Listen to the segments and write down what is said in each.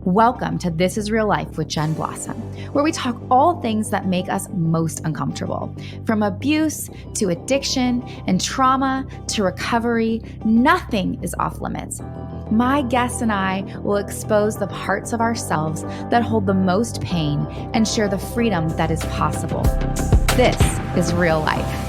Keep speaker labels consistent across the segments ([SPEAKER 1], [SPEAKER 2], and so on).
[SPEAKER 1] Welcome to This is Real Life with Jen Blossom, where we talk all things that make us most uncomfortable. From abuse to addiction and trauma to recovery, nothing is off limits. My guests and I will expose the parts of ourselves that hold the most pain and share the freedom that is possible. This is real life.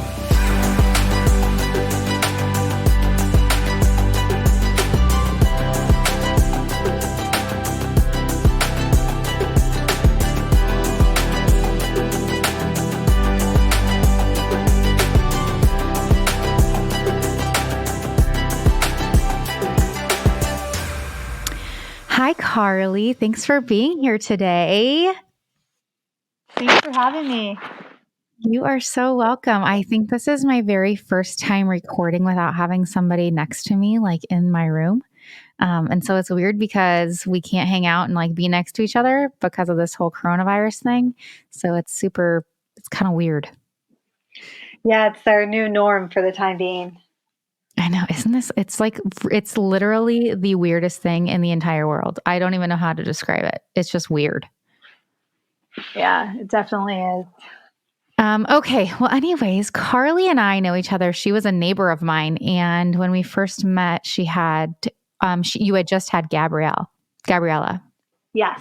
[SPEAKER 1] Hi, Carly. Thanks for being here today.
[SPEAKER 2] Thanks for having me.
[SPEAKER 1] You are so welcome. I think this is my very first time recording without having somebody next to me, like in my room. And so it's weird because we can't hang out and like be next to each other because of this whole coronavirus thing. So it's kind of weird.
[SPEAKER 2] Yeah, it's our new norm for the time being.
[SPEAKER 1] I know. It's literally the weirdest thing in the entire world. I don't even know how to describe it. It's just weird.
[SPEAKER 2] Yeah, it definitely is.
[SPEAKER 1] Okay. Well, anyways, Carly and I know each other. She was a neighbor of mine. And when we first met, you had just had Gabriella.
[SPEAKER 2] Yes.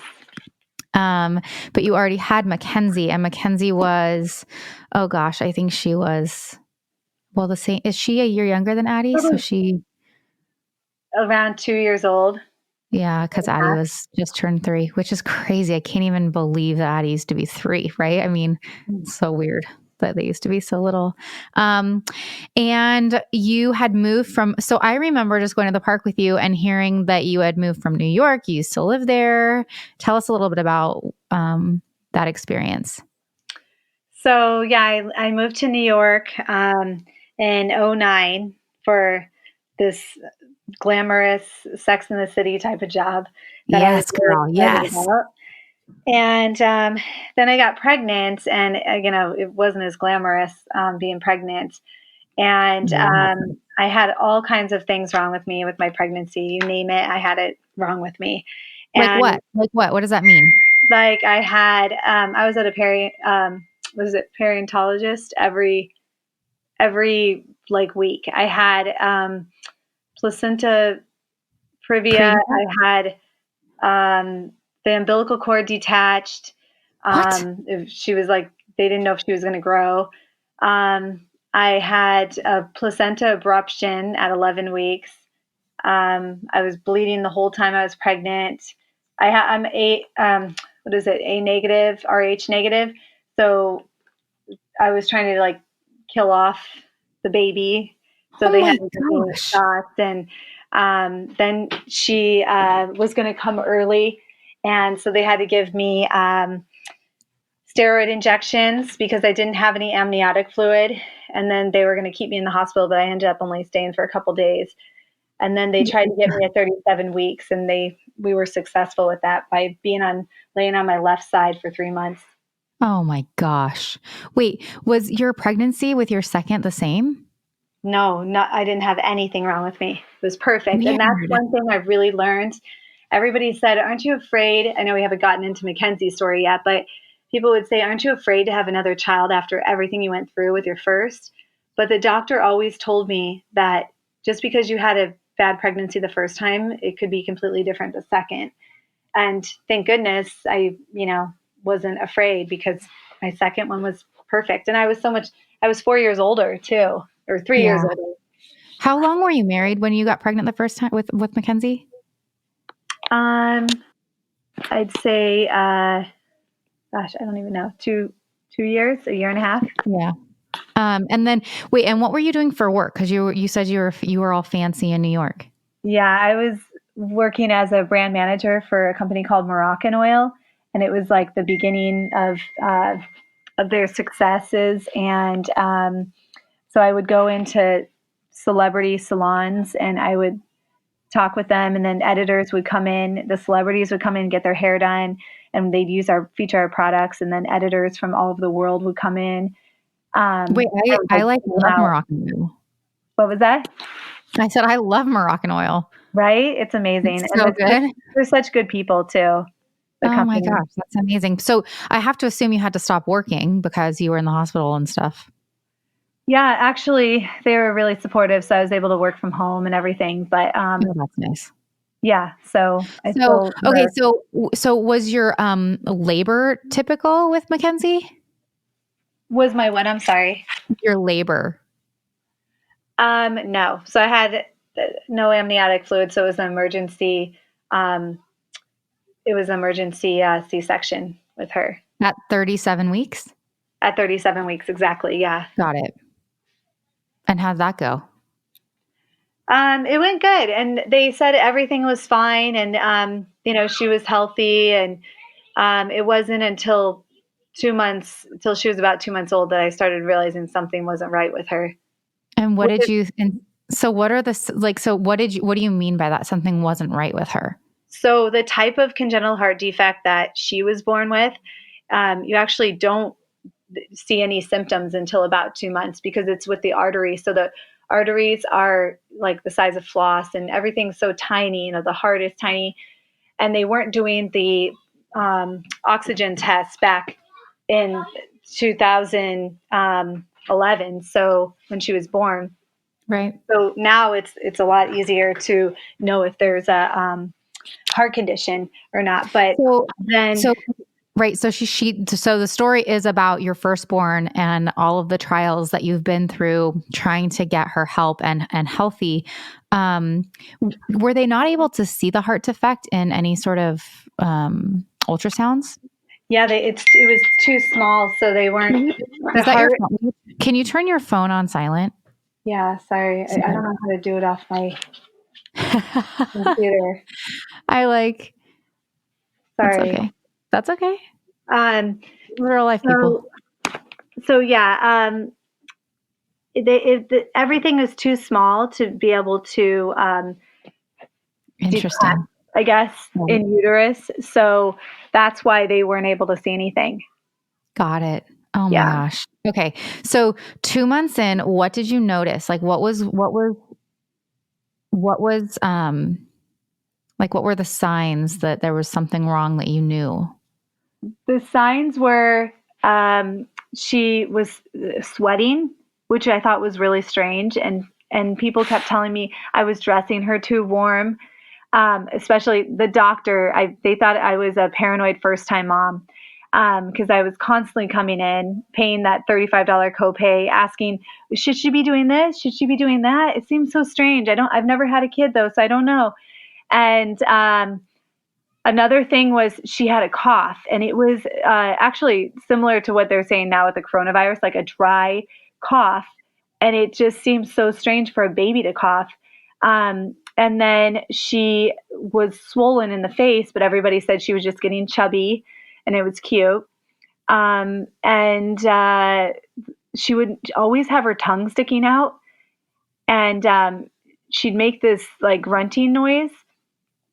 [SPEAKER 1] But you already had Mackenzie, and Mackenzie was, oh gosh, I think she was, well, the same. Is she a year younger than Addie? So she
[SPEAKER 2] around 2 years old.
[SPEAKER 1] Yeah, because Addie was just turned 3, which is crazy. I can't even believe that Addie used to be 3, right? I mean, it's so weird that they used to be so little. And you had moved so I remember just going to the park with you and hearing that you had moved from New York. You used to live there. Tell us a little bit about that experience.
[SPEAKER 2] So yeah, I moved to New York in 2009 for this glamorous Sex in the City type of job.
[SPEAKER 1] Yes, girl. Yes.
[SPEAKER 2] About. And then I got pregnant, and it wasn't as glamorous being pregnant. And I had all kinds of things wrong with me with my pregnancy. You name it, I had it wrong with me.
[SPEAKER 1] Like what? Like what? What does that mean?
[SPEAKER 2] Like I had, I was at a periodontologist every like week. I had placenta previa. I had the umbilical cord detached. She was like, they didn't know if she was going to grow. I had a placenta abruption at 11 weeks. I was bleeding the whole time I was pregnant. I'm A negative, RH negative. So I was trying to like kill off the baby. So they had to give me shots, and then she was going to come early, and so they had to give me steroid injections because I didn't have any amniotic fluid, and then they were going to keep me in the hospital, but I ended up only staying for a couple days. And then they tried to get me at 37 weeks, and we were successful with that by laying on my left side for 3 months.
[SPEAKER 1] Oh my gosh. Wait, was your pregnancy with your second the same?
[SPEAKER 2] No, I didn't have anything wrong with me. It was perfect. Weird. And that's one thing I've really learned. Everybody said, aren't you afraid? I know we haven't gotten into Mackenzie's story yet, but people would say, aren't you afraid to have another child after everything you went through with your first? But the doctor always told me that just because you had a bad pregnancy the first time, it could be completely different the second. And thank goodness I wasn't afraid, because my second one was perfect. And I was 4 years older too, or 3 years older.
[SPEAKER 1] How long were you married when you got pregnant the first time with Mackenzie?
[SPEAKER 2] I'd say, gosh, I don't even know, 2 years, a year and a half.
[SPEAKER 1] Yeah. And then wait, and what were you doing for work? Because you said you were all fancy in New York.
[SPEAKER 2] Yeah, I was working as a brand manager for a company called Moroccan Oil, and it was like the beginning of their successes. And so I would go into celebrity salons and I would talk with them, and then editors would come in. The celebrities would come in and get their hair done, and they'd feature our products, and then editors from all over the world would come in.
[SPEAKER 1] Wait, I love Moroccan oil.
[SPEAKER 2] What was that?
[SPEAKER 1] I said I love Moroccan oil.
[SPEAKER 2] Right? It's amazing.
[SPEAKER 1] It's
[SPEAKER 2] And
[SPEAKER 1] so good.
[SPEAKER 2] they're such good people too, the
[SPEAKER 1] Oh my
[SPEAKER 2] company.
[SPEAKER 1] gosh, that's amazing. So I have to assume you had to stop working because you were in the hospital and stuff.
[SPEAKER 2] Yeah, actually, they were really supportive, so I was able to work from home and everything. But
[SPEAKER 1] Oh, that's nice.
[SPEAKER 2] yeah, so I
[SPEAKER 1] So,
[SPEAKER 2] still
[SPEAKER 1] okay,
[SPEAKER 2] work.
[SPEAKER 1] so was your labor typical with Mackenzie?
[SPEAKER 2] Was my what? I'm sorry.
[SPEAKER 1] Your labor.
[SPEAKER 2] No. So I had no amniotic fluid, so um, it was emergency C-section with her
[SPEAKER 1] At 37 weeks?
[SPEAKER 2] at 37 weeks exactly. Yeah.
[SPEAKER 1] Got it. And how'd that go?
[SPEAKER 2] It went good, and they said everything was fine, and she was healthy, and it wasn't until 2 months, till she was about 2 months old, that I started realizing something wasn't right with her.
[SPEAKER 1] And what
[SPEAKER 2] Which
[SPEAKER 1] did
[SPEAKER 2] is,
[SPEAKER 1] you and so what are the like so what do you mean by that something wasn't right with her?
[SPEAKER 2] so the type of congenital heart defect that she was born with, you actually don't see any symptoms until about 2 months, because it's with the arteries. So the arteries are like the size of floss, and everything's so tiny. The heart is tiny, and they weren't doing the oxygen tests back in 2011. So when she was born,
[SPEAKER 1] Right.
[SPEAKER 2] so now it's a lot easier to know if there's a heart condition or not. But
[SPEAKER 1] So
[SPEAKER 2] then,
[SPEAKER 1] so right, so the story is about your firstborn and all of the trials that you've been through trying to get her help and healthy. Were they not able to see the heart defect in any sort of ultrasounds?
[SPEAKER 2] yeah, it was too small, so they weren't the
[SPEAKER 1] Is that your
[SPEAKER 2] heart.
[SPEAKER 1] phone? Can you turn your phone on silent?
[SPEAKER 2] Yeah, sorry, I
[SPEAKER 1] Sorry.
[SPEAKER 2] don't know how to do it off my computer.
[SPEAKER 1] I like That's
[SPEAKER 2] Sorry.
[SPEAKER 1] okay. That's okay.
[SPEAKER 2] Um.
[SPEAKER 1] Real life
[SPEAKER 2] So
[SPEAKER 1] people.
[SPEAKER 2] yeah. Everything is too small to be able to detect,
[SPEAKER 1] Interesting.
[SPEAKER 2] I guess,
[SPEAKER 1] Right.
[SPEAKER 2] in uterus. So that's why they weren't able to see anything.
[SPEAKER 1] Got it. Oh my
[SPEAKER 2] Yeah.
[SPEAKER 1] gosh. Okay. So 2 months in, what did you notice? Like what was like what were the signs that there was something wrong that you knew?
[SPEAKER 2] The signs were she was sweating, which I thought was really strange, and people kept telling me I was dressing her too warm. Especially the doctor, they thought I was a paranoid first time mom, because I was constantly coming in, paying that $35 copay, asking, should she be doing this? Should she be doing that? It seems so strange. I've never had a kid though, so I don't know. And another thing was she had a cough, and it was actually similar to what they're saying now with the coronavirus, like a dry cough. And it just seems so strange for a baby to cough. And then she was swollen in the face, but everybody said she was just getting chubby, and it was cute. And she would always have her tongue sticking out, and she'd make this like grunting noise,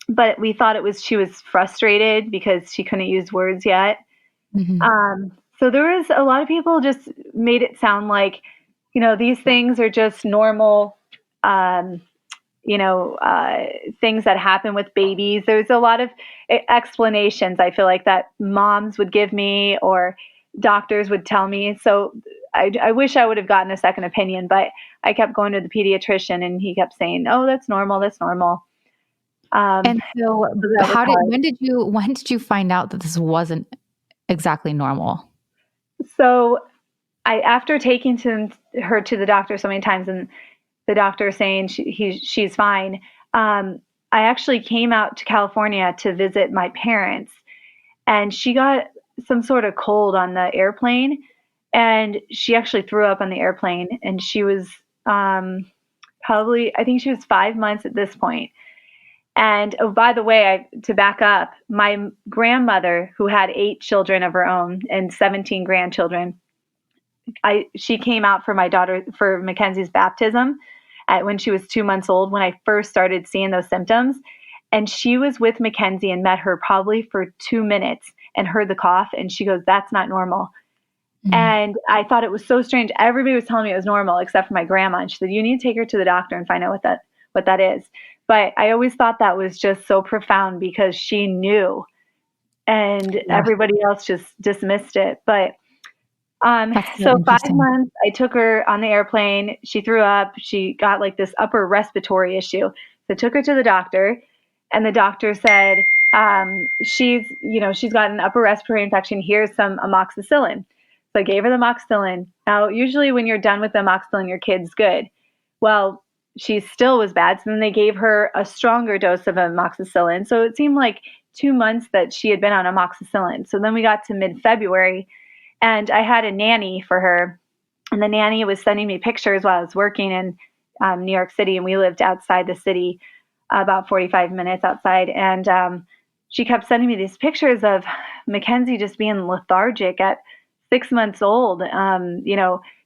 [SPEAKER 2] but we thought she was frustrated because she couldn't use words yet.
[SPEAKER 1] Mhm.
[SPEAKER 2] So there was a lot of people just made it sound like, these things are just normal, um, things that happen with babies. There's a lot of explanations, I feel like, that moms would give me or doctors would tell me. So I wish I would have gotten a second opinion, but I kept going to the pediatrician, and he kept saying, "Oh, that's normal. That's normal."
[SPEAKER 1] And so
[SPEAKER 2] So that was hard.
[SPEAKER 1] when did you find out that this wasn't exactly normal?
[SPEAKER 2] So after taking her to the doctor so many times, and the doctor saying she's fine, I actually came out to California to visit my parents, and she got some sort of cold on the airplane, and she actually threw up on the airplane, and she was probably, I think she was 5 months at this point. And oh, by the way, to back up, my grandmother, who had 8 children of her own and 17 grandchildren, she came out for Mackenzie's baptism when she was 2 months old, when I first started seeing those symptoms. And she was with Mackenzie and met her probably for 2 minutes and heard the cough. And she goes, "That's not normal."
[SPEAKER 1] Mm.
[SPEAKER 2] And I thought it was so strange. Everybody was telling me it was normal except for my grandma. And she said, "You need to take her to the doctor and find out what that is." But I always thought that was just so profound because she knew and everybody else just dismissed it. But
[SPEAKER 1] That's so
[SPEAKER 2] so 5
[SPEAKER 1] interesting.
[SPEAKER 2] months, I took her on the airplane. She threw up. She got like this upper respiratory issue. So I took her to the doctor, and the doctor said, she's got an upper respiratory infection. Here's some amoxicillin. So I gave her the amoxicillin. Now, usually when you're done with the amoxicillin, your kid's good. Well, she still was bad. So then they gave her a stronger dose of amoxicillin. So it seemed like 2 months that she had been on amoxicillin. So then we got to mid-February, and I had a nanny for her. And the nanny was sending me pictures while I was working in New York City. And we lived outside the city, about 45 minutes outside. And she kept sending me these pictures of Mackenzie just being lethargic at 6 months old,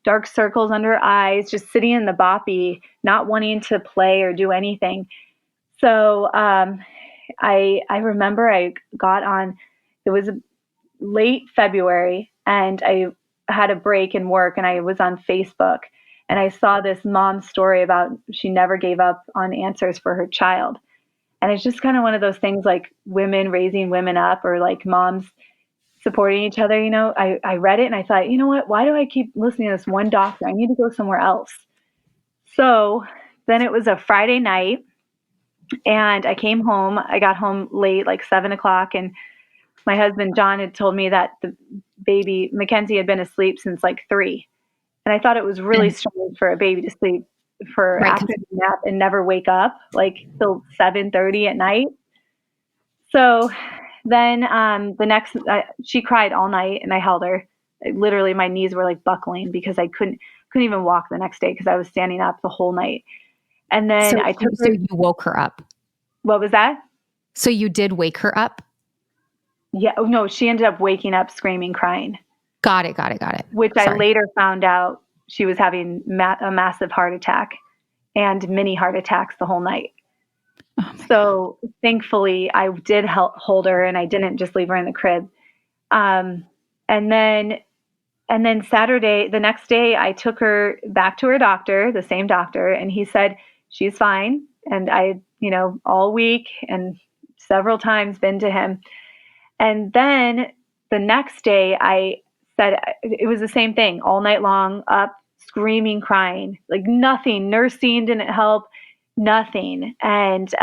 [SPEAKER 2] dark circles under her eyes, just sitting in the boppy, not wanting to play or do anything. So I remember I got on, it was late February, and I had a break in work, and I was on Facebook, and I saw this mom's story about she never gave up on answers for her child. And it's just kind of one of those things like women raising women up, or like moms supporting each other. I read it and I thought, you know what? Why do I keep listening to this one doctor? I need to go somewhere else. So then it was a Friday night, and I came home. I got home late, like 7 o'clock, and my husband, John, had told me that the baby, Mackenzie, had been asleep since like 3. And I thought it was really strange for a baby to sleep for
[SPEAKER 1] Right.
[SPEAKER 2] after the nap and never wake up like till 7:30 at night. So then she cried all night, and I held her. Literally, my knees were like buckling because I couldn't even walk the next day because I was standing up the whole night. And then
[SPEAKER 1] So,
[SPEAKER 2] I took
[SPEAKER 1] so
[SPEAKER 2] her.
[SPEAKER 1] you woke her up.
[SPEAKER 2] What was that?
[SPEAKER 1] So you did wake her up?
[SPEAKER 2] Yeah. Oh, no, she ended up waking up screaming, crying.
[SPEAKER 1] Got it.
[SPEAKER 2] Which I later found out she was having a massive heart attack and mini heart attacks the whole night.
[SPEAKER 1] Oh
[SPEAKER 2] so thankfully I did hold her, and I didn't just leave her in the crib. And then Saturday, the next day, I took her back to her doctor, the same doctor, and he said, she's fine. And I, all week and several times been to him. And then the next day I said, it was the same thing all night long, up, screaming, crying, like nothing. Nursing didn't help, nothing. And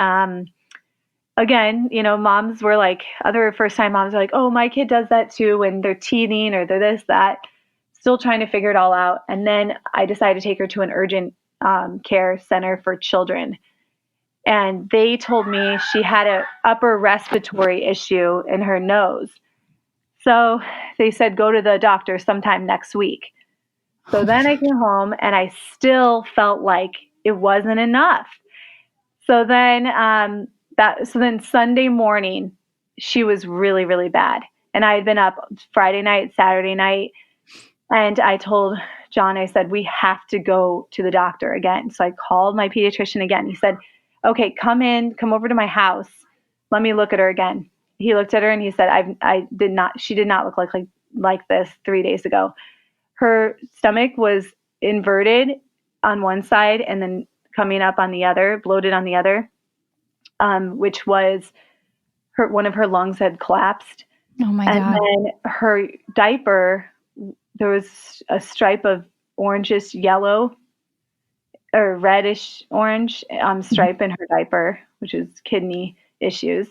[SPEAKER 2] again, moms were like, other first time moms are like, oh, my kid does that too when they're teething or they're this, that, still trying to figure it all out. And then I decided to take her to an urgent care center for children. And they told me she had an upper respiratory issue in her nose. So they said, go to the doctor sometime next week. So then I came home, and I still felt like it wasn't enough. So then Sunday morning, she was really, really bad. And I had been up Friday night, Saturday night. And I told John, I said, we have to go to the doctor again. So I called my pediatrician again. He said, okay, come over to my house. Let me look at her again. He looked at her and he said, she did not look like this 3 days ago. Her stomach was inverted on one side and then coming up on the other, bloated on the other, which was one of her lungs had collapsed.
[SPEAKER 1] Oh my God.
[SPEAKER 2] And then her diaper, there was a stripe of orangish yellow or reddish orange stripe in her diaper, which is kidney issues.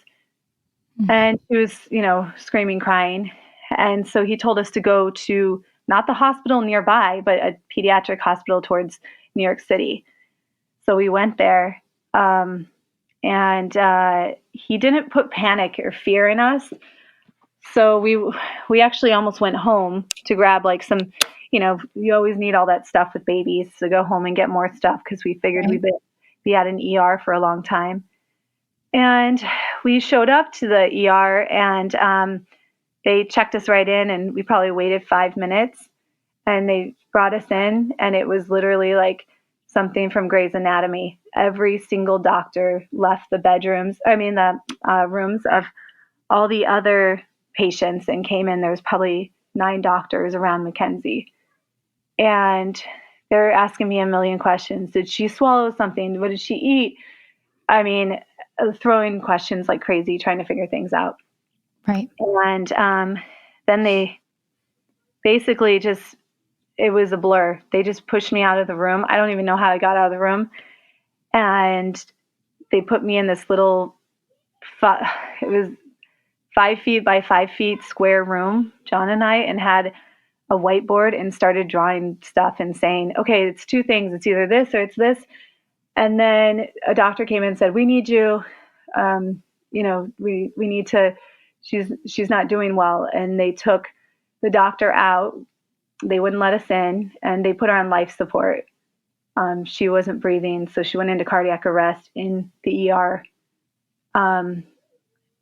[SPEAKER 2] And she was, screaming, crying. And so he told us to go to not the hospital nearby, but a pediatric hospital towards New York City. So we went there, and he didn't put panic or fear in us. So we actually almost went home to grab like some, you always need all that stuff with babies, to go home and get more stuff because we figured we'd be at an ER for a long time. And we showed up to the ER, and they checked us right in, and we probably waited 5 minutes, and they brought us in, and it was literally like something from Grey's Anatomy. Every single doctor left the rooms of all the other patients and came in. There was probably 9 doctors around Mackenzie. And they're asking me a million questions. Did she swallow something? What did she eat? I mean, throwing questions like crazy, trying to figure things out.
[SPEAKER 1] Right.
[SPEAKER 2] And then they basically just, it was a blur. They just pushed me out of the room. I don't even know how I got out of the room. And they put me in this little, it was 5 feet by 5 feet square room, John and I, and had a whiteboard and started drawing stuff and saying, okay, it's two things. It's either this or it's this. And then a doctor came in and said, we need you. We need to, she's not doing well. And they took the doctor out. They wouldn't let us in, and they put her on life support. She wasn't breathing, so she went into cardiac arrest in the ER. And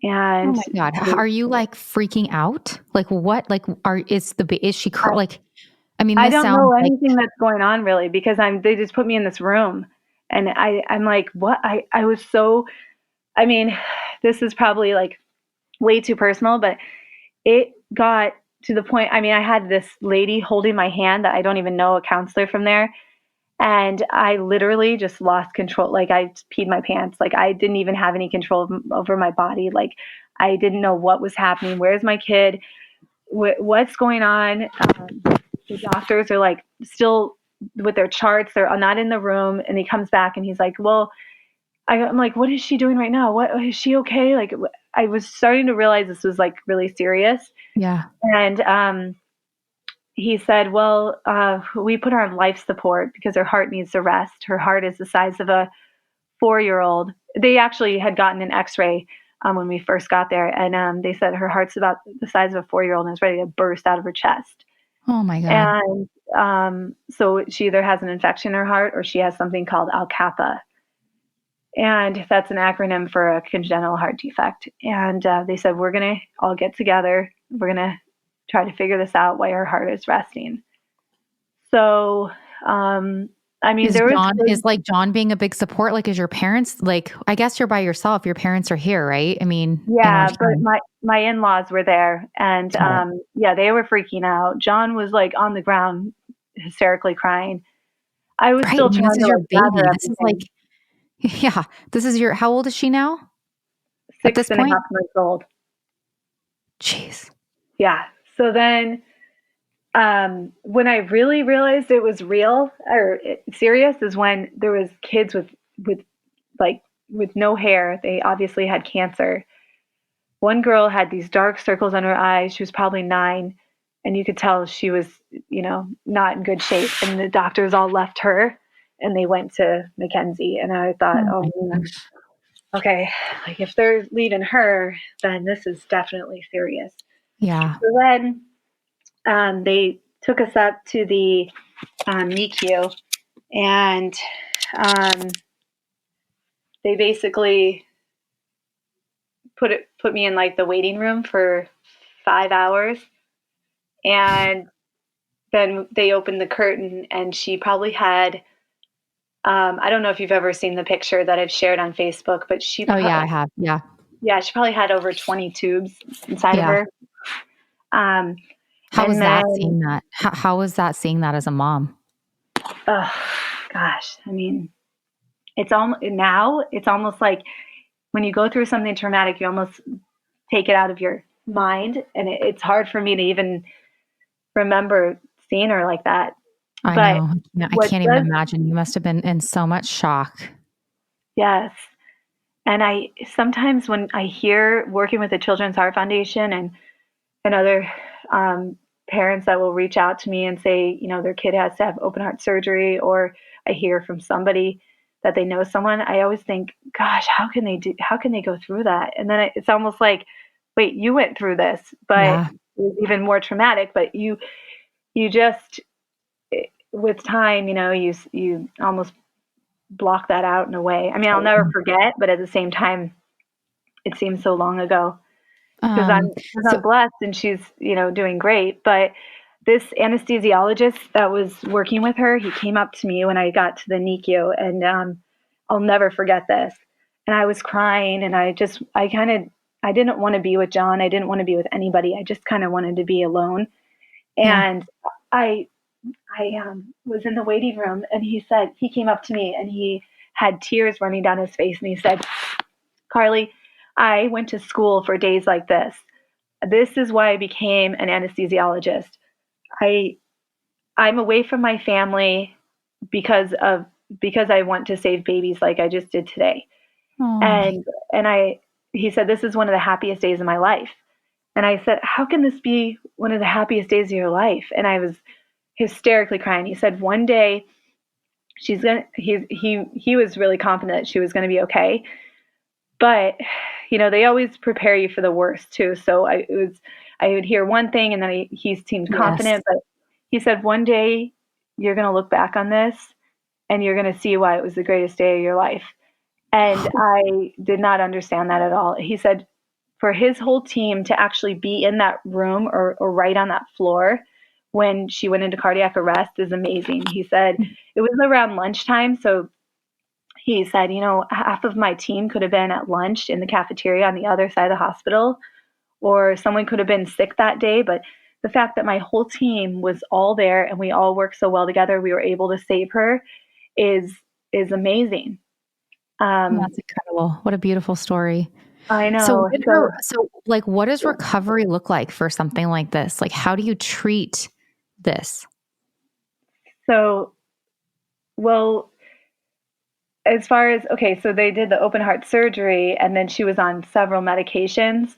[SPEAKER 1] oh my God, are you like freaking out? Like what? Like is she like? I mean,
[SPEAKER 2] I
[SPEAKER 1] this
[SPEAKER 2] don't
[SPEAKER 1] sounds
[SPEAKER 2] know
[SPEAKER 1] like
[SPEAKER 2] anything that's going on really, because they just put me in this room, and I'm like, what? I was so, I mean, this is probably like way too personal, but it got to the point. I mean, I had this lady holding my hand that I don't even know, a counselor from there. And I literally just lost control. Like I peed my pants. Like I didn't even have any control over my body. Like I didn't know what was happening. Where's my kid? What's going on? The doctors are like still with their charts. They're not in the room. And he comes back and he's like, well, I'm like, what is she doing right now? What, is she okay? Like I was starting to realize this was like really serious.
[SPEAKER 1] yeah.
[SPEAKER 2] And he said, well, we put her on life support because her heart needs to rest. Her heart is the size of a 4-year-old. They actually had gotten an x-ray when we first got there. And they said her heart's about the size of a 4-year-old and is ready to burst out of her chest.
[SPEAKER 1] Oh my God.
[SPEAKER 2] And so she either has an infection in her heart or she has something called Al-Kappa. And that's an acronym for a congenital heart defect. And they said, we're going to all get together. We're going to try to figure this out, why her heart is resting. So, I mean,
[SPEAKER 1] is like John being a big support? Like, is your parents, like, I guess you're by yourself. Your parents are here, right? I mean,
[SPEAKER 2] yeah, but my in-laws were there, and yeah, they were freaking out. John was like on the ground, hysterically crying. I was still trying
[SPEAKER 1] this is
[SPEAKER 2] to
[SPEAKER 1] your
[SPEAKER 2] like
[SPEAKER 1] baby.
[SPEAKER 2] gather
[SPEAKER 1] This is
[SPEAKER 2] everything.
[SPEAKER 1] like, yeah, this is how old is she now? At this
[SPEAKER 2] 6.5
[SPEAKER 1] point?
[SPEAKER 2] months old.
[SPEAKER 1] Jeez.
[SPEAKER 2] Yeah. So then, when I really realized it was real or serious is when there was kids with no hair. They obviously had cancer. One girl had these dark circles under her eyes. She was probably 9, and you could tell she was, not in good shape. And the doctors all left her, and they went to McKenzie. And I thought,
[SPEAKER 1] Oh my
[SPEAKER 2] man,
[SPEAKER 1] gosh.
[SPEAKER 2] okay, like if they're leaving her, then this is definitely serious.
[SPEAKER 1] Yeah.
[SPEAKER 2] So then they took us up to the NICU, and they basically put me in like the waiting room for 5 hours, and then they opened the curtain, and she probably had I don't know if you've ever seen the picture that I've shared on Facebook, but
[SPEAKER 1] Oh yeah, I have. Yeah.
[SPEAKER 2] yeah, she probably had over 20 tubes inside of
[SPEAKER 1] Yeah.
[SPEAKER 2] her.
[SPEAKER 1] How
[SPEAKER 2] And
[SPEAKER 1] was that
[SPEAKER 2] then,
[SPEAKER 1] seeing that? How was that seeing that as a mom?
[SPEAKER 2] oh gosh, I mean, it's almost like when you go through something traumatic, you almost take it out of your mind, and it's hard for me to even remember seeing her like that.
[SPEAKER 1] I
[SPEAKER 2] But
[SPEAKER 1] know. Yeah, I
[SPEAKER 2] what
[SPEAKER 1] can't even
[SPEAKER 2] does,
[SPEAKER 1] imagine. You must have been in so much shock.
[SPEAKER 2] yes. And I sometimes when I hear working with the Children's Heart Foundation and other parents that will reach out to me and say, their kid has to have open heart surgery, or I hear from somebody that they know someone, I always think, gosh, how can they go through that? And then it's almost like, wait, you went through this, but
[SPEAKER 1] Yeah.
[SPEAKER 2] it was even more traumatic. But you just, with time, you almost block that out in a way. I mean, I'll never forget, but at the same time, it seems so long ago. Because
[SPEAKER 1] Um,
[SPEAKER 2] I'm blessed and she's, doing great. But this anesthesiologist that was working with her, he came up to me when I got to the NICU, and I'll never forget this. And I was crying, and I didn't want to be with John. I didn't want to be with anybody. I just kind of wanted to be alone.
[SPEAKER 1] yeah.
[SPEAKER 2] And I was in the waiting room, and he came up to me, and he had tears running down his face. And he said, Carly, I went to school for days like this. This is why I became an anesthesiologist. I'm away from my family because I want to save babies like I just did today.
[SPEAKER 1] Oh.
[SPEAKER 2] And he said, this is one of the happiest days of my life. And I said, how can this be one of the happiest days of your life? And I was hysterically crying. He said, one day he was really confident that she was going to be okay. But, they always prepare you for the worst too. So I would hear one thing and then he seemed confident, but he said, one day you're going to look back on this and you're going to see why it was the greatest day of your life. And I did not understand that at all. He said for his whole team to actually be in that room or right on that floor when she went into cardiac arrest is amazing. He said it was around lunchtime. So he said, half of my team could have been at lunch in the cafeteria on the other side of the hospital, or someone could have been sick that day. But the fact that my whole team was all there and we all worked so well together, we were able to save her is amazing.
[SPEAKER 1] That's incredible. What a beautiful story.
[SPEAKER 2] I know.
[SPEAKER 1] So what does recovery look like for something like this? Like, how do you treat this?
[SPEAKER 2] So, well, as far as, so they did the open heart surgery and then she was on several medications.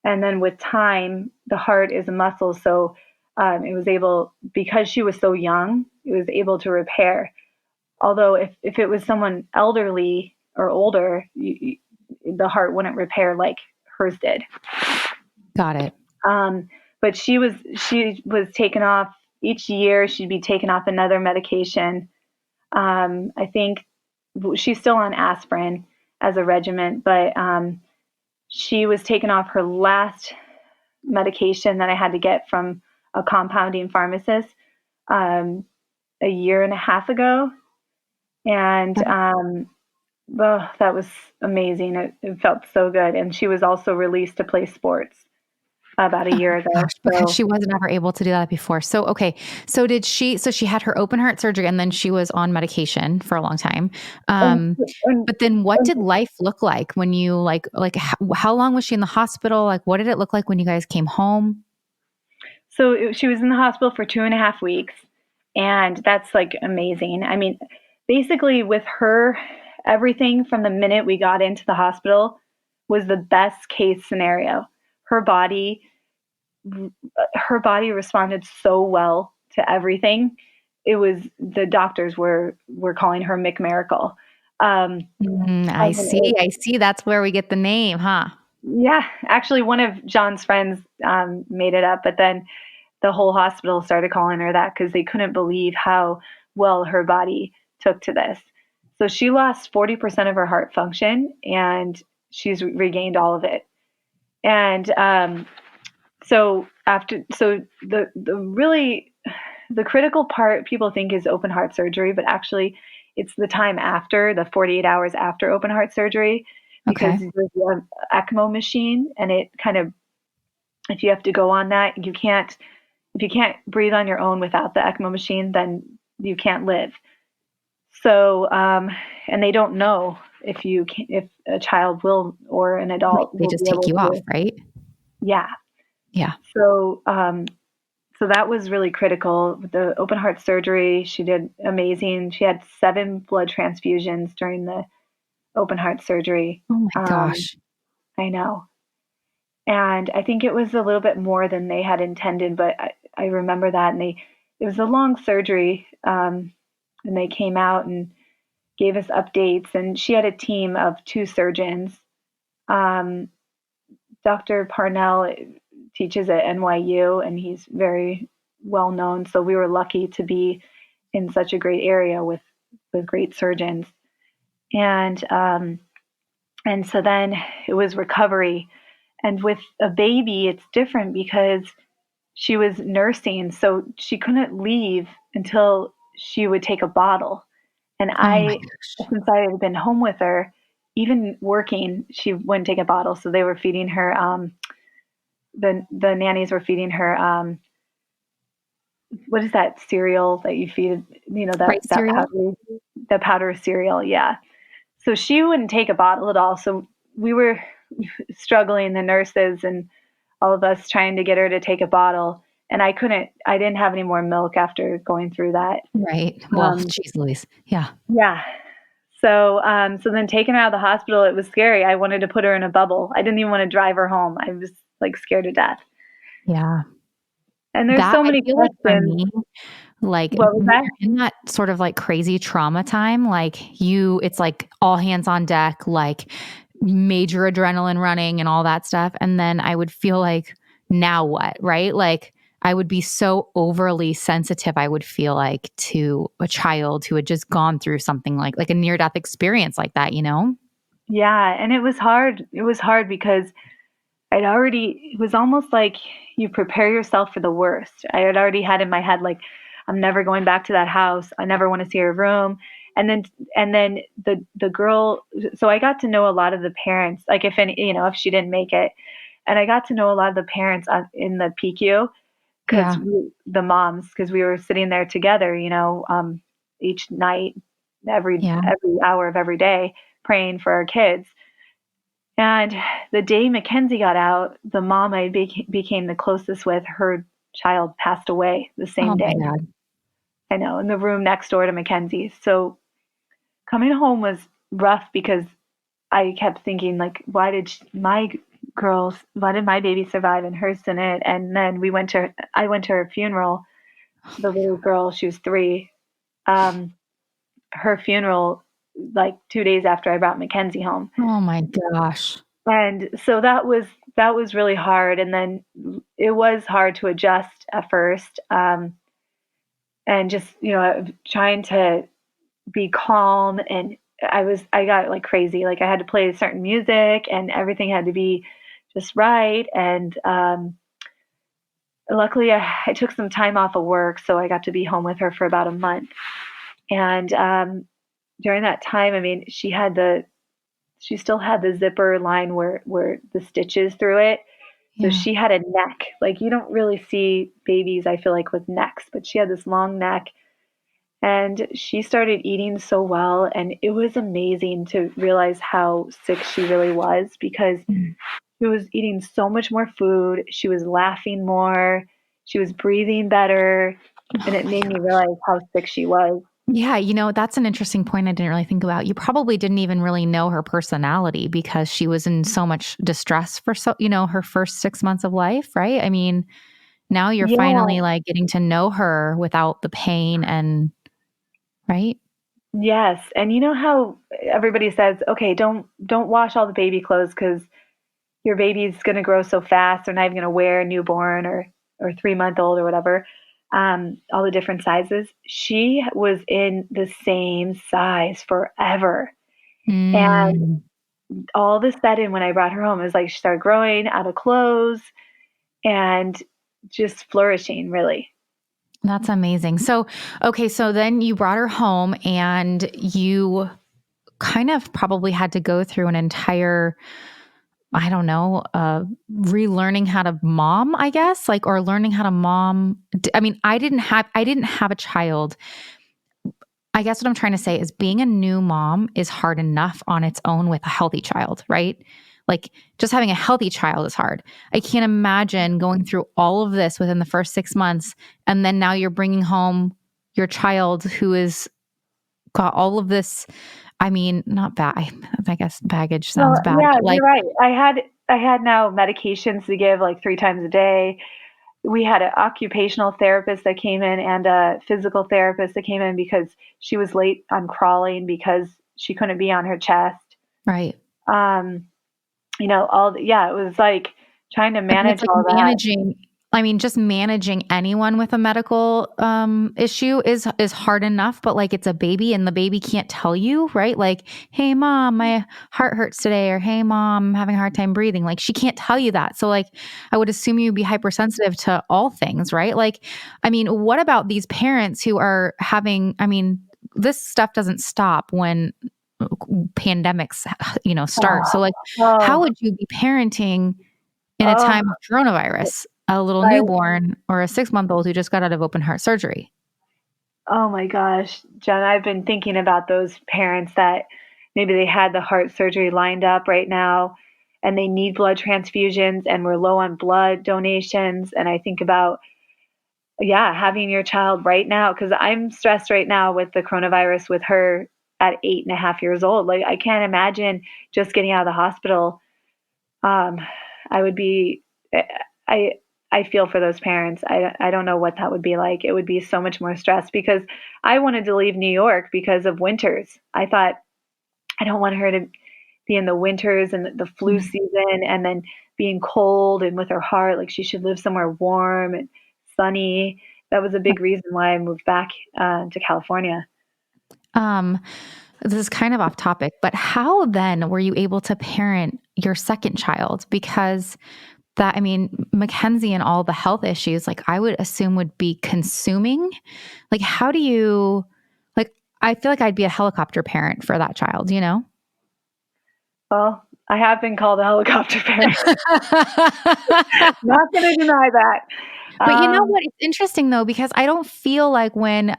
[SPEAKER 2] And then with time, the heart is a muscle. So it was able, because she was so young, it was able to repair. Although if it was someone elderly or older, the heart wouldn't repair like hers did.
[SPEAKER 1] Got it.
[SPEAKER 2] But she was taken off each year. She'd be taken off another medication. I think she's still on aspirin as a regimen, but she was taken off her last medication that I had to get from a compounding pharmacist a year and a half ago. And that was amazing. It felt so good. And she was also released to play sports about a year ago.
[SPEAKER 1] Because she wasn't ever able to do that before. So, okay. So she had her open heart surgery and then she was on medication for a long time. But then what did life look like when you how long was she in the hospital? Like, what did it look like when you guys came home?
[SPEAKER 2] So she was in the hospital for 2.5 weeks and that's amazing. I mean, basically with her, everything from the minute we got into the hospital was the best case scenario. Her body responded so well to everything. It was, the doctors were calling her McMiracle.
[SPEAKER 1] I see. That's where we get the name, huh?
[SPEAKER 2] Yeah. Actually, one of John's friends made it up, but then the whole hospital started calling her that because they couldn't believe how well her body took to this. So she lost 40% of her heart function and she's regained all of it. And so the critical part people think is open heart surgery, but actually it's the time after, the 48 hours after open heart surgery, because there's an ECMO machine and it kind of, if you have to go on that, if you can't breathe on your own without the ECMO machine, then you can't live. So, and they don't know if a child will or an adult
[SPEAKER 1] they just take you off, right?
[SPEAKER 2] Yeah.
[SPEAKER 1] Yeah.
[SPEAKER 2] So, so that was really critical. The open heart surgery, she did amazing. She had 7 blood transfusions during the open heart surgery.
[SPEAKER 1] Oh my gosh.
[SPEAKER 2] I know. And I think it was a little bit more than they had intended, but I remember that. And it was a long surgery. And they came out and gave us updates. And she had a team of 2 surgeons. Dr. Parnell teaches at NYU, and he's very well known. So we were lucky to be in such a great area with great surgeons. And so then it was recovery. And with a baby, it's different because she was nursing, so she couldn't leave until she would take a bottle. And since I had been home with her, even working, she wouldn't take a bottle. So they were feeding her, the nannies were feeding her, what is that cereal that you feed, that
[SPEAKER 1] cereal?
[SPEAKER 2] the powder cereal. Yeah. So she wouldn't take a bottle at all. So we were struggling, the nurses and all of us trying to get her to take a bottle. And I didn't have any more milk after going through that.
[SPEAKER 1] Right. Well, geez Louise. Yeah.
[SPEAKER 2] Yeah. So, so then taking her out of the hospital, it was scary. I wanted to put her in a bubble. I didn't even want to drive her home. I was like scared to death.
[SPEAKER 1] Yeah.
[SPEAKER 2] And there's
[SPEAKER 1] That
[SPEAKER 2] so
[SPEAKER 1] I
[SPEAKER 2] many
[SPEAKER 1] feel like for
[SPEAKER 2] questions.
[SPEAKER 1] me, like
[SPEAKER 2] What was
[SPEAKER 1] when
[SPEAKER 2] that?
[SPEAKER 1] you're in that sort of like crazy trauma time, it's like all hands on deck, like major adrenaline running and all that stuff. And then I would feel like, now what? Right. Like I would be so overly sensitive, I would feel like, to a child who had just gone through something like a near death experience like that, you know?
[SPEAKER 2] Yeah. And it was hard. It was hard because it was almost like you prepare yourself for the worst. I had already had in my head, like, I'm never going back to that house. I never want to see her room. And then the girl, so I got to know a lot of the parents, like if any, if she didn't make it. And I got to know a lot of the parents in the PQ because
[SPEAKER 1] Yeah.
[SPEAKER 2] the moms, because we were sitting there together, each night,
[SPEAKER 1] Yeah.
[SPEAKER 2] every hour of every day, praying for our kids. And the day Mackenzie got out, the mom I became the closest with, her child passed away the
[SPEAKER 1] Oh
[SPEAKER 2] same
[SPEAKER 1] my
[SPEAKER 2] day.
[SPEAKER 1] God.
[SPEAKER 2] I know, in the room next door to Mackenzie's. So coming home was rough because I kept thinking, like, why did my baby survive and hers didn't? And then I went to her funeral. The little girl, she was 3. Um, her funeral, like 2 days after I brought Mackenzie home.
[SPEAKER 1] Oh my gosh.
[SPEAKER 2] And so that was really hard. And then it was hard to adjust at first. And just, trying to be calm. And I got like crazy. Like I had to play certain music and everything had to be just right. And luckily I took some time off of work. So I got to be home with her for about a month. And during that time, I mean, she still had the zipper line where the stitches through it. So
[SPEAKER 1] Yeah.
[SPEAKER 2] she had a neck. Like you don't really see babies, I feel like, with necks, but she had this long neck and she started eating so well. And it was amazing to realize how sick she really was because
[SPEAKER 1] Mm.
[SPEAKER 2] she was eating so much more food. She was laughing more. She was breathing better. And
[SPEAKER 1] Oh
[SPEAKER 2] it
[SPEAKER 1] my
[SPEAKER 2] made me
[SPEAKER 1] gosh.
[SPEAKER 2] realize how sick she was.
[SPEAKER 1] Yeah, that's an interesting point I didn't really think about. You probably didn't even really know her personality because she was in so much distress for her first 6 months of life, right? I mean, now you're
[SPEAKER 2] Yeah.
[SPEAKER 1] finally like getting to know her without the pain and right?
[SPEAKER 2] Yes. And you know how everybody says, okay, don't wash all the baby clothes because your baby's going to grow so fast. They're not even going to wear a newborn or 3-month old or whatever. All the different sizes. She was in the same size forever. And
[SPEAKER 1] Mm,
[SPEAKER 2] all of a sudden, when I brought her home, it was like she started growing out of clothes and just flourishing, really.
[SPEAKER 1] that's amazing. So, okay, so then you brought her home and you kind of probably had to go through an entire, I don't know, relearning how to mom, I guess, or learning how to mom. I mean, I didn't have a child. I guess what I'm trying to say is being a new mom is hard enough on its own with a healthy child, right? Like just having a healthy child is hard. I can't imagine going through all of this within the first 6 months. And then now you're bringing home your child who has got all of this. I mean, not bad. I guess baggage
[SPEAKER 2] Well,
[SPEAKER 1] sounds bad,
[SPEAKER 2] yeah,
[SPEAKER 1] but
[SPEAKER 2] you're right. I had now medications to give like 3 times a day. We had an occupational therapist that came in and a physical therapist that came in because she was late on crawling because she couldn't be on her chest.
[SPEAKER 1] right.
[SPEAKER 2] Um, it was like trying to
[SPEAKER 1] I mean, it's
[SPEAKER 2] manage
[SPEAKER 1] like
[SPEAKER 2] all that.
[SPEAKER 1] just managing anyone with a medical issue is hard enough, but like it's a baby and the baby can't tell you, right? Like, "Hey mom, my heart hurts today," or "Hey mom, I'm having a hard time breathing." Like she can't tell you that. So like I would assume you'd be hypersensitive to all things, right? Like I mean, what about these parents who are having, I mean, this stuff doesn't stop when pandemics, start. So like how
[SPEAKER 2] Oh,
[SPEAKER 1] would you be parenting in a
[SPEAKER 2] oh,
[SPEAKER 1] time of coronavirus, a little
[SPEAKER 2] I,
[SPEAKER 1] newborn or a 6-month-old who just got out of open heart surgery?
[SPEAKER 2] oh my gosh, Jen, I've been thinking about those parents that maybe they had the heart surgery lined up right now and they need blood transfusions and we're low on blood donations. And I think about, yeah, having your child right now, because I'm stressed right now with the coronavirus with her at 8.5 years old. Like, I can't imagine just getting out of the hospital. Um, I would be, I, I feel for those parents. I don't know what that would be like. It would be so much more stress because I wanted to leave New York because of winters. I thought I don't want her to be in the winters and the flu
[SPEAKER 1] Mm.
[SPEAKER 2] season and then being cold and with her heart. Like, she should live somewhere warm and sunny. That was a big reason why I moved back to California.
[SPEAKER 1] Um, this is kind of off topic, but how then were you able to parent your second child? Because that, I mean, Mackenzie and all the health issues, like I would assume would be consuming. Like, how do you, like, I feel like I'd be a helicopter parent for that child, you know?
[SPEAKER 2] Well, I have been called a helicopter parent. Not going to deny that.
[SPEAKER 1] But you know what? It's interesting though, because I don't feel like when,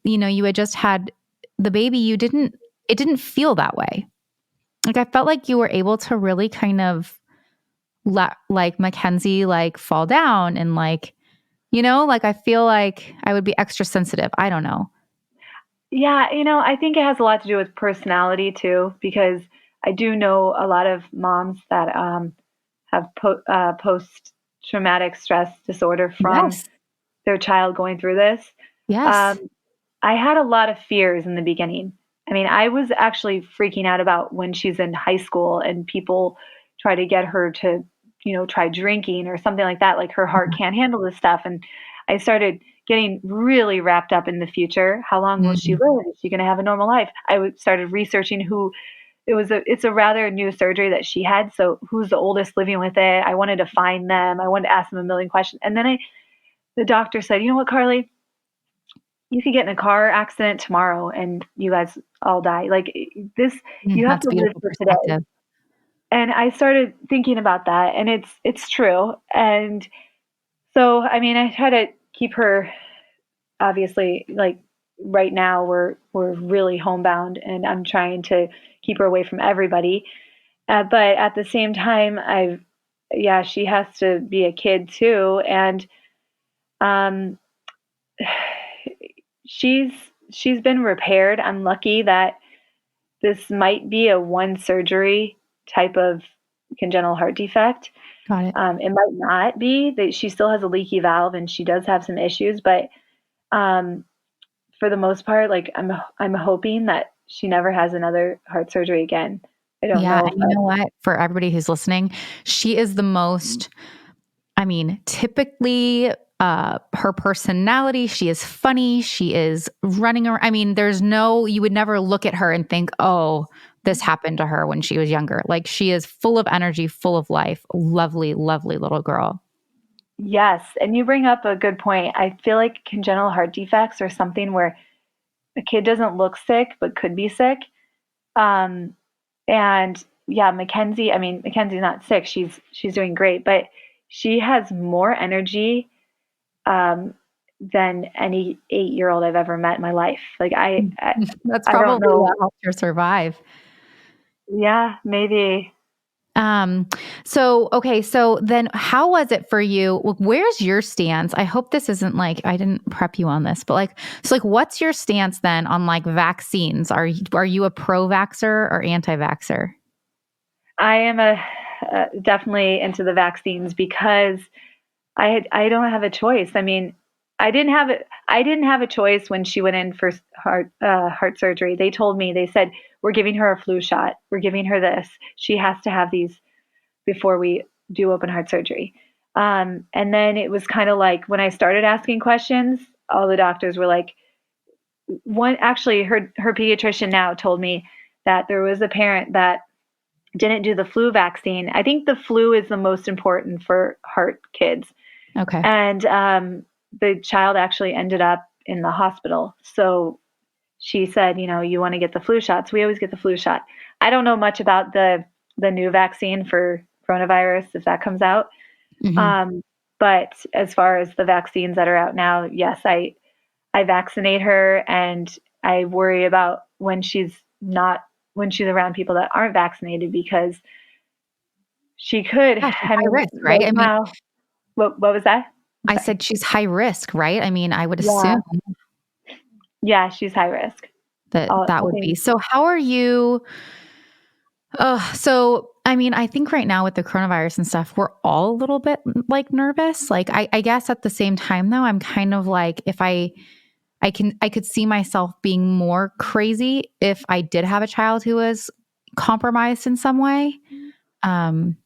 [SPEAKER 1] you know, you had just had the baby, it didn't feel that way. Like I felt like you were able to really kind of let like Mackenzie like fall down and like, you know, like I feel like I would be extra sensitive. I don't know.
[SPEAKER 2] Yeah, I think it has a lot to do with personality too, because I do know a lot of moms that have post-traumatic stress disorder from
[SPEAKER 1] Yes.
[SPEAKER 2] their child going through this.
[SPEAKER 1] Yes.
[SPEAKER 2] Um, I had a lot of fears in the beginning. I mean, I was actually freaking out about when she's in high school and people try to get her to, try drinking or something like that. Like, her heart can't handle this stuff. And I started getting really wrapped up in the future. How long will she
[SPEAKER 1] Mhm.
[SPEAKER 2] live? Is she going to have a normal life? Started researching who it's a rather new surgery that she had. So who's the oldest living with it? I wanted to find them. I wanted to ask them a million questions. And then the doctor said, you know what, Carly, you could get in a car accident tomorrow and you guys all die. Like, this, you have
[SPEAKER 1] That's
[SPEAKER 2] to live
[SPEAKER 1] beautiful
[SPEAKER 2] for today.
[SPEAKER 1] perspective.
[SPEAKER 2] And I started thinking about that, and it's true. And so, I mean, I try to keep her, obviously, like, right now we're really homebound and I'm trying to keep her away from everybody. But at the same time, yeah, she has to be a kid too. And um, she's she's been repaired. I'm lucky that this might be a one surgery type of congenital heart defect.
[SPEAKER 1] Got it.
[SPEAKER 2] It might not be that she still has a leaky valve and she does have some issues, but um, for the most part, like, I'm hoping that she never has another heart surgery again. I don't
[SPEAKER 1] Yeah.
[SPEAKER 2] know if
[SPEAKER 1] And you know what? For everybody who's listening, she is the most, I mean, typically, her personality, she is funny. She is running around. I mean, you would never look at her and think, oh, this happened to her when she was younger. Like she is full of energy, full of life, lovely, lovely little girl.
[SPEAKER 2] yes, and you bring up a good point. I feel like congenital heart defects are something where a kid doesn't look sick but could be sick. Um, and yeah, Mackenzie's not sick. She's doing great, but she has more energy um, than any 8-year-old I've ever met in my life. Like,
[SPEAKER 1] That's
[SPEAKER 2] I don't
[SPEAKER 1] probably
[SPEAKER 2] know.
[SPEAKER 1] what helped her survive.
[SPEAKER 2] Yeah, maybe.
[SPEAKER 1] Um, okay, so then how was it for you? Where's your stance? I hope this isn't like, I didn't prep you on this, but like, so like, what's your stance then on like vaccines? Are you a pro-vaxxer or anti-vaxxer?
[SPEAKER 2] I am definitely into the vaccines because I don't have a choice. I mean, I didn't have a choice when she went in for heart surgery. They said, we're giving her a flu shot. We're giving her this. She has to have these before we do open heart surgery. And then it was kind of like when I started asking questions, all the doctors were like, her pediatrician now told me that there was a parent that didn't do the flu vaccine. I think the flu is the most important for heart kids.
[SPEAKER 1] Okay.
[SPEAKER 2] And the child actually ended up in the hospital. So she said, you want to get the flu shots. We always get the flu shot. I don't know much about the new vaccine for coronavirus if that comes out.
[SPEAKER 1] Mhm.
[SPEAKER 2] Um, but as far as the vaccines that are out now, yes, I vaccinate her and I worry about when she's not when she's around people that aren't vaccinated, because she could,
[SPEAKER 1] Yeah, she's
[SPEAKER 2] I
[SPEAKER 1] high
[SPEAKER 2] mean,
[SPEAKER 1] risk, right?
[SPEAKER 2] right
[SPEAKER 1] I mean,
[SPEAKER 2] now, what was that? I'm
[SPEAKER 1] I
[SPEAKER 2] sorry.
[SPEAKER 1] said she's high risk, right? I mean, I would
[SPEAKER 2] Yeah.
[SPEAKER 1] assume
[SPEAKER 2] Yeah, she's high risk.
[SPEAKER 1] that that
[SPEAKER 2] I
[SPEAKER 1] would be.
[SPEAKER 2] think,
[SPEAKER 1] So how are you so I mean, I think right now with the coronavirus and stuff, we're all a little bit like nervous. Like I guess at the same time though, I'm kind of like if I could see myself being more crazy if I did have a child who was compromised in some way. Um,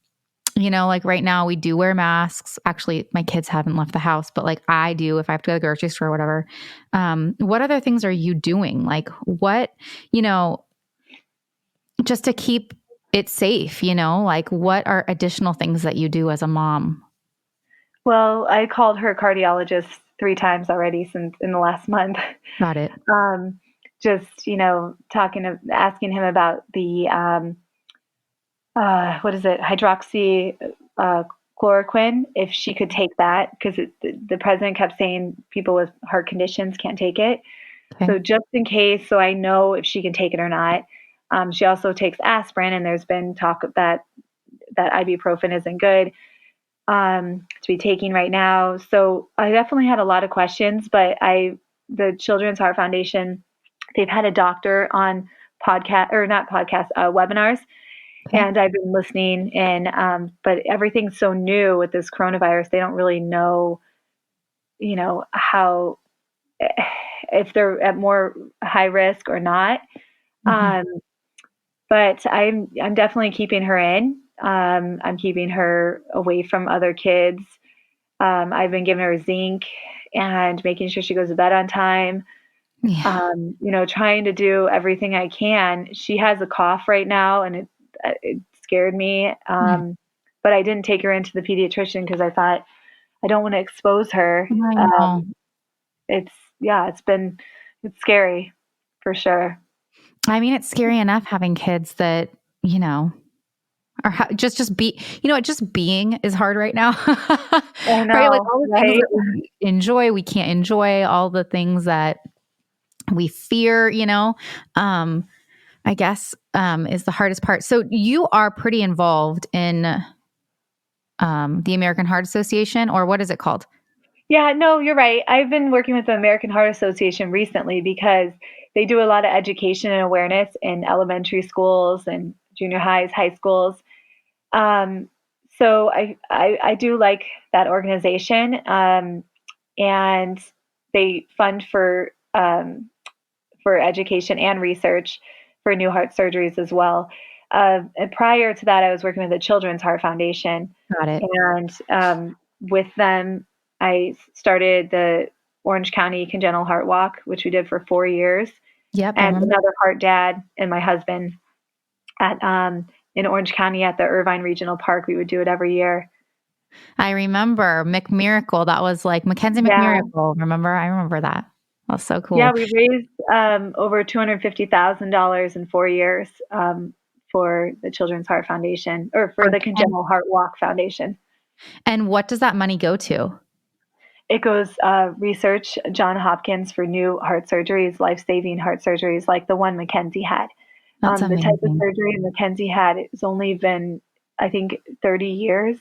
[SPEAKER 1] like right now we do wear masks. Actually, my kids haven't left the house, but like I do if I have to go to the grocery store or whatever. What other things are you doing? Like what, you know, just to keep it safe, like what are additional things that you do as a mom?
[SPEAKER 2] well, I called her cardiologist 3 times already since in the last month.
[SPEAKER 1] Got it.
[SPEAKER 2] Um, just, asking him about the, what is it, hydroxy chloroquine, if she could take that, because the president kept saying people with heart conditions can't take it.
[SPEAKER 1] Okay.
[SPEAKER 2] So just in case, so I know if she can take it or not. She also takes aspirin, and there's been talk of that ibuprofen isn't good to be taking right now. So I definitely had a lot of questions, but the Children's Heart Foundation, they've had a doctor on podcast, or not podcast, webinars,
[SPEAKER 1] Okay.
[SPEAKER 2] and I've been listening. And but everything's so new with this coronavirus, they don't really know, how, if they're at more high risk or not.
[SPEAKER 1] Mm-hmm.
[SPEAKER 2] Um, but I'm definitely keeping her in. I'm keeping her away from other kids. I've been giving her zinc and making sure she goes to bed on time.
[SPEAKER 1] Yeah.
[SPEAKER 2] Trying to do everything I can. She has a cough right now, and it scared me.
[SPEAKER 1] Yeah.
[SPEAKER 2] But I didn't take her into the pediatrician because I thought I don't want to expose her.
[SPEAKER 1] I know.
[SPEAKER 2] It's yeah, it's scary for sure.
[SPEAKER 1] I mean, it's scary enough having kids that, or just be, just being is hard right now.
[SPEAKER 2] I
[SPEAKER 1] Right? Like
[SPEAKER 2] know,
[SPEAKER 1] all the things
[SPEAKER 2] right?
[SPEAKER 1] that we enjoy, we can't enjoy, all the things that we fear, I guess, is the hardest part. So you are pretty involved in the American Heart Association, or what is it called?
[SPEAKER 2] Yeah, no, you're right. I've been working with the American Heart Association recently because they do a lot of education and awareness in elementary schools and junior highs, high schools. Um, so I do like that organization, and they fund for education and research for new heart surgeries as well. And prior to that, I was working with the Children's Heart Foundation,
[SPEAKER 1] Got it.
[SPEAKER 2] and with them, I started the Orange County Congenital Heart Walk, which we did for 4 years,
[SPEAKER 1] Yep, I
[SPEAKER 2] and
[SPEAKER 1] remember.
[SPEAKER 2] another Heart Dad and my husband at in Orange County at the Irvine Regional Park. We would do it every year.
[SPEAKER 1] I remember McMiracle. That was like Mackenzie
[SPEAKER 2] Yeah,
[SPEAKER 1] McMiracle. Remember? I remember that. That was so
[SPEAKER 2] yeah,
[SPEAKER 1] cool.
[SPEAKER 2] we raised over $250,000 in 4 years for the Children's Heart Foundation, or for
[SPEAKER 1] For
[SPEAKER 2] the
[SPEAKER 1] Ken.
[SPEAKER 2] Congenital Heart Walk Foundation.
[SPEAKER 1] And what does that money go to?
[SPEAKER 2] It goes research John Hopkins for new heart surgeries, life-saving heart surgeries like the one Mackenzie had.
[SPEAKER 1] That's
[SPEAKER 2] The type of
[SPEAKER 1] amazing.
[SPEAKER 2] surgery Mackenzie had, it's only been, I think, 30 years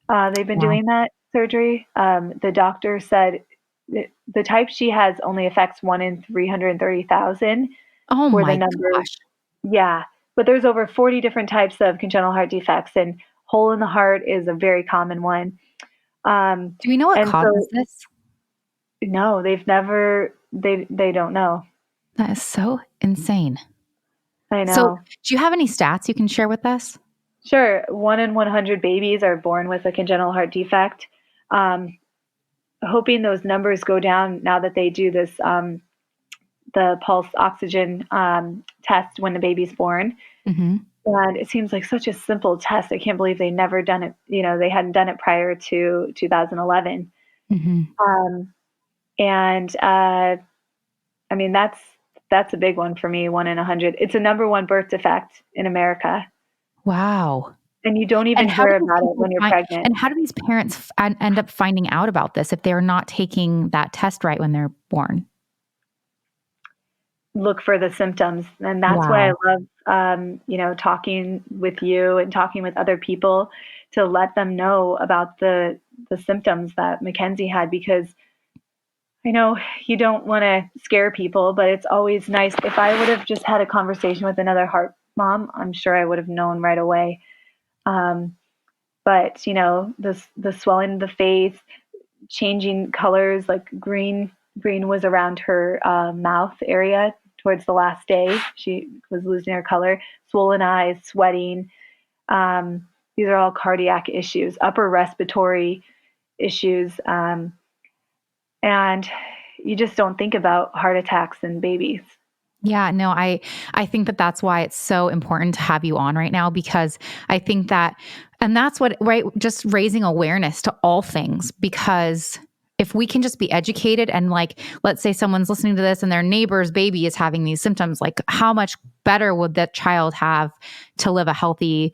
[SPEAKER 2] they've been
[SPEAKER 1] Wow.
[SPEAKER 2] doing that surgery. The doctor said the type she has only affects 1 in 330,000
[SPEAKER 1] Oh
[SPEAKER 2] were the
[SPEAKER 1] my
[SPEAKER 2] numbers.
[SPEAKER 1] gosh.
[SPEAKER 2] Yeah, but there's over 40 different types of congenital heart defects, and hole in the heart is a very common one.
[SPEAKER 1] Do we know what
[SPEAKER 2] And
[SPEAKER 1] causes
[SPEAKER 2] so,
[SPEAKER 1] this?
[SPEAKER 2] no, they've never, they don't know.
[SPEAKER 1] That is so insane.
[SPEAKER 2] I
[SPEAKER 1] So,
[SPEAKER 2] know.
[SPEAKER 1] do you have any stats you can share with us?
[SPEAKER 2] Sure, 1 in 100 babies are born with a congenital heart defect. Um, Hoping those numbers go down now that they do this, the pulse oxygen test when the baby's born.
[SPEAKER 1] Mm-hmm.
[SPEAKER 2] And it seems like such a simple test. I can't believe they never done it. They hadn't done it prior to 2011.
[SPEAKER 1] Mm-hmm.
[SPEAKER 2] Um, and I mean, that's a big one for me. 1 in 100. It's a number one birth defect in America,
[SPEAKER 1] Wow.
[SPEAKER 2] and you don't
[SPEAKER 1] And
[SPEAKER 2] even
[SPEAKER 1] how
[SPEAKER 2] hear
[SPEAKER 1] do these
[SPEAKER 2] about it
[SPEAKER 1] people
[SPEAKER 2] when you're
[SPEAKER 1] find?
[SPEAKER 2] pregnant.
[SPEAKER 1] And how do these parents end up finding out about this if they're not taking that test right when they're born?
[SPEAKER 2] look for the symptoms. And that's why I
[SPEAKER 1] Wow.
[SPEAKER 2] love, talking with you and talking with other people to let them know about the symptoms that Mackenzie had, because I know you don't want to scare people, but it's always nice. If I would have just had a conversation with another heart mom, I'm sure I would have known right away. Um, but the swelling of the face, changing colors, like green was around her mouth area towards the last day. She was losing her color, swollen eyes, sweating. These are all cardiac issues, upper respiratory issues. And you just don't think about heart attacks in babies.
[SPEAKER 1] Yeah, no, I think that that's why it's so important to have you on right now, because I think that, and that's what, right, just raising awareness to all things, because if we can just be educated and like, let's say someone's listening to this and their neighbor's baby is having these symptoms, like how much better would that child have to live a healthy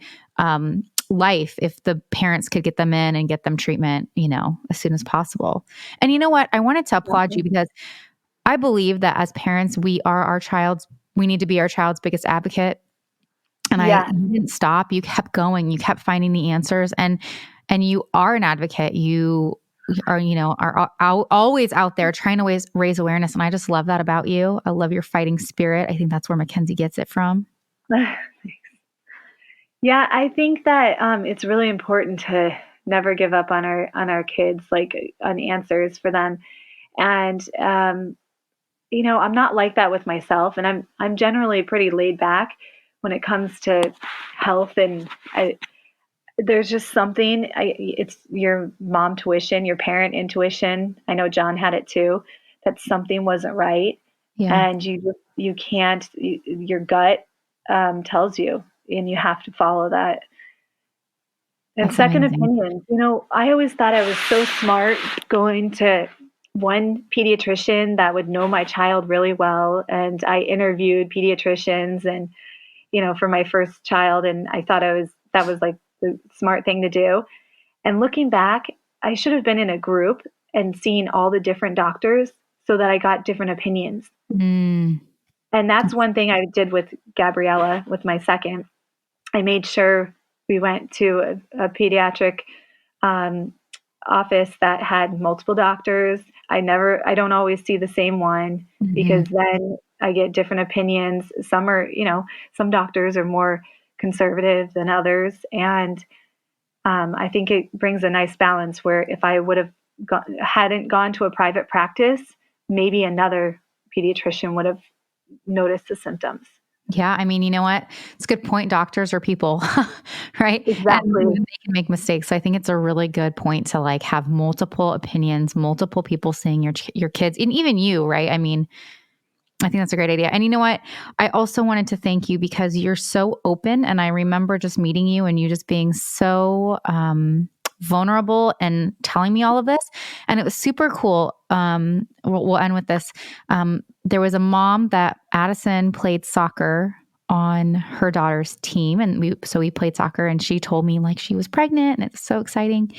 [SPEAKER 1] life if the parents could get them in and get them treatment, as soon as possible. And you know what? I wanted to applaud you because I believe that as parents, we need to be our child's biggest advocate. And
[SPEAKER 2] Yeah.
[SPEAKER 1] you didn't stop. You kept going. You kept finding the answers, and you are an advocate. You are, always out there trying to raise awareness. And I just love that about you. I love your fighting spirit. I think that's where Mackenzie gets it from.
[SPEAKER 2] Yeah, I think that it's really important to never give up on our kids, like on answers for them. And I'm not like that with myself, and I'm generally pretty laid back when it comes to health. And there's just something. It's your mom tuition, your parent intuition. I know John had it too. That something wasn't right,
[SPEAKER 1] Yeah,
[SPEAKER 2] and you can't. Your gut tells you, and you have to follow that. And
[SPEAKER 1] that's
[SPEAKER 2] second
[SPEAKER 1] amazing.
[SPEAKER 2] opinions. I always thought I was so smart going to one pediatrician that would know my child really well. And I interviewed pediatricians and, for my first child. And I thought that was like the smart thing to do. And looking back, I should have been in a group and seen all the different doctors so that I got different opinions.
[SPEAKER 1] Mm,
[SPEAKER 2] And that's one thing I did with Gabriella, with my second. I made sure we went to a pediatric um, office that had multiple doctors. I don't always see the same one,
[SPEAKER 1] mhm.
[SPEAKER 2] because then I get different opinions. Some doctors are more conservative than others. And I think it brings a nice balance where if I would have hadn't gone to a private practice, maybe another pediatrician would have noticed the symptoms.
[SPEAKER 1] Yeah, I mean, you know what? It's a good point. Doctors are people, right? And
[SPEAKER 2] Exactly.
[SPEAKER 1] they can make mistakes. So I think it's a really good point to like have multiple opinions, multiple people seeing your kids, and even you, right? I mean, I think that's a great idea. And you know what? I also wanted to thank you because you're so open. And I remember just meeting you and you just being so vulnerable and telling me all of this. And it was super cool. We'll end with this. There was a mom that Addison played soccer on her daughter's team. And we played soccer, and she told me like she was pregnant, and it's so exciting.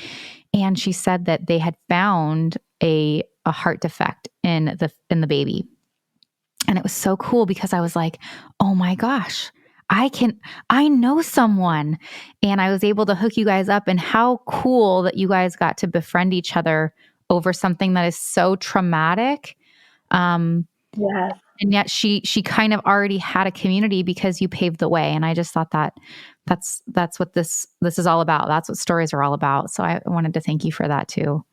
[SPEAKER 1] And she said that they had found a heart defect in the baby. And it was so cool because I was like, oh my gosh, I know someone. And I was able to hook you guys up. And how cool that you guys got to befriend each other over something that is so traumatic. Um,
[SPEAKER 2] Yes.
[SPEAKER 1] and yet she kind of already had a community because you paved the way. And I just thought that's what this is all about. That's what stories are all about. So I wanted to thank you for that too.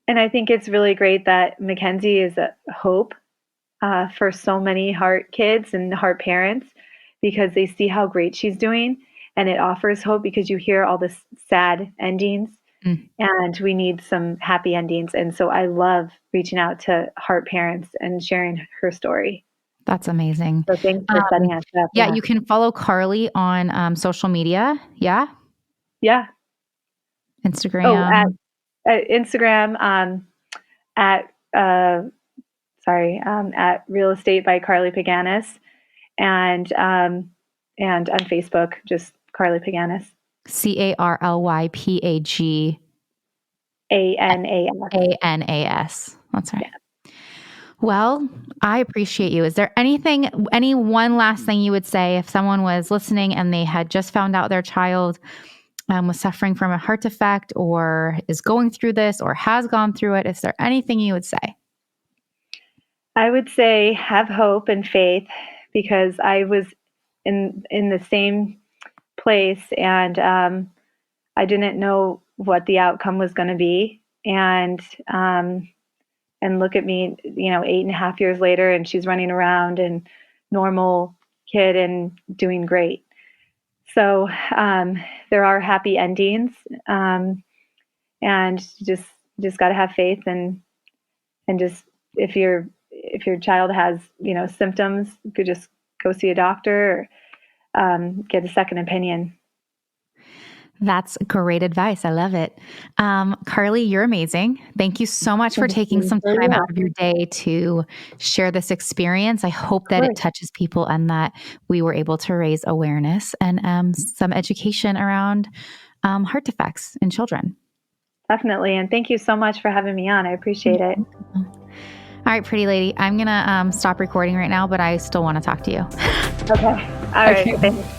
[SPEAKER 2] And I think it's really great that Mackenzie is a hope for so many heart kids and heart parents, because they see how great she's doing, and it offers hope because you hear all the sad endings,
[SPEAKER 1] Mm,
[SPEAKER 2] and we need some happy endings. And so I love reaching out to heart parents and sharing her story.
[SPEAKER 1] that's amazing.
[SPEAKER 2] So thanks for setting us up.
[SPEAKER 1] Yeah,
[SPEAKER 2] Yeah.
[SPEAKER 1] you can follow Carly on social media. Yeah.
[SPEAKER 2] Yeah. Oh,
[SPEAKER 1] Instagram.
[SPEAKER 2] at Instagram, at, at Real Estate by Carly Paganis, and on Facebook, just Carly Paganis.
[SPEAKER 1] CarlyPaganas.
[SPEAKER 2] ANAS.
[SPEAKER 1] That's right.
[SPEAKER 2] Yeah.
[SPEAKER 1] Well, I appreciate you. Is there any one last thing you would say if someone was listening and they had just found out their child was suffering from a heart defect or is going through this or has gone through it? Is there anything you would say?
[SPEAKER 2] I would say have hope and faith, because I was in the same place, and I didn't know what the outcome was going to be. And look at me, 8.5 years later, and she's running around and normal kid and doing great. So there are happy endings, and just got to have faith, and just if your child has symptoms, you could just go see a doctor, or get a second opinion.
[SPEAKER 1] That's great advice. I love it. Carly, you're amazing. Thank you so much for
[SPEAKER 2] Thank
[SPEAKER 1] taking
[SPEAKER 2] you
[SPEAKER 1] some
[SPEAKER 2] for
[SPEAKER 1] time
[SPEAKER 2] you.
[SPEAKER 1] out of your day to share this experience. I hope that it
[SPEAKER 2] Course.
[SPEAKER 1] touches people and that we were able to raise awareness and some education around heart defects in children.
[SPEAKER 2] Definitely. And thank you so much for having me on. I appreciate it.
[SPEAKER 1] All right, pretty lady. I'm going to stop recording right now, but I still want to talk to you.
[SPEAKER 2] Okay. All right.
[SPEAKER 1] Okay.
[SPEAKER 2] Thanks.